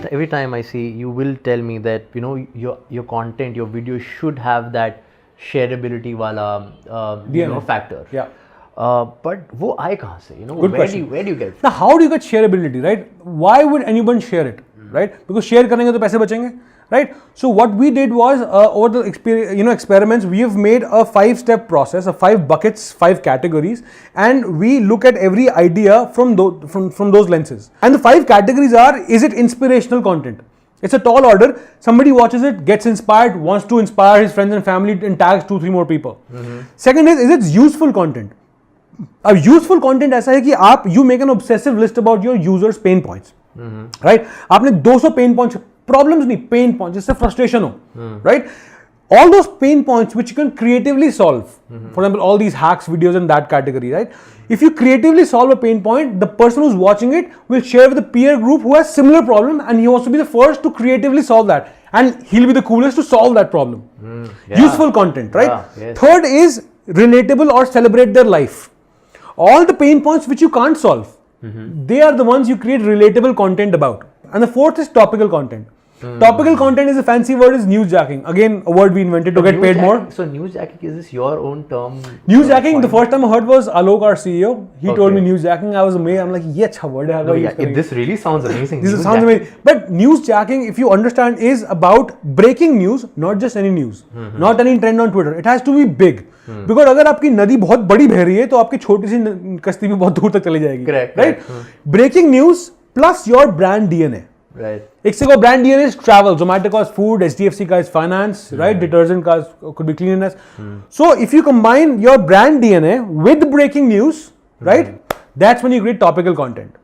every time I see, you will tell me that your content, your video should have that shareability wala factor. Yeah. But wo aaye kahan se? Good question. Where do you get it? Now, how do you get shareability, right? Why would anyone share it, right? Because share karenge to paise bachenge, right? So what we did was over the experiments, we have made a 5-step process, of 5 buckets, 5 categories, and we look at every idea from those lenses. And the 5 categories are: is it inspirational content? It's a tall order. Somebody watches it, gets inspired, wants to inspire his friends and family, and tags 2-3 more people. Second is it useful content? A useful content ऐसा है कि you make an obsessive list about your users' pain points, right? आपने 200 pain points, problems नहीं, pain points, जिससे frustration हो, right? All those pain points which you can creatively solve. For example, all these hacks videos in that category, right? If you creatively solve a pain point, the person who's watching it will share with a peer group who has similar problem, and he wants to be the first to creatively solve that, and he'll be the coolest to solve that problem. Useful content, right? Yes. Third is relatable or celebrate their life. All the pain points which you can't solve, they are the ones you create relatable content about. And the fourth is topical content. Topical content is a fancy word, is newsjacking. Again, a word we invented to get paid more. So newsjacking, is this your own term? Newsjacking, the first time I heard was Alok, our CEO. He told me newsjacking. I was amazed. I'm like, yeah, acha word hai. This really sounds amazing. This sounds amazing. But newsjacking, if you understand, is about breaking news, not just any news, not any trend on Twitter. It has to be big. Because अगर आपकी नदी बहुत बड़ी बह रही है तो आपकी छोटी सी कश्ती भी बहुत दूर तक चली जाएगी. Correct. Right? Breaking news plus your brand DNA. Right. Ixigo brand DNA is travel. Zomato ka is food. SDFC ka is finance. Right? Detergent ka could be cleanliness. So if you combine your brand DNA with breaking news, right? That's when you create topical content.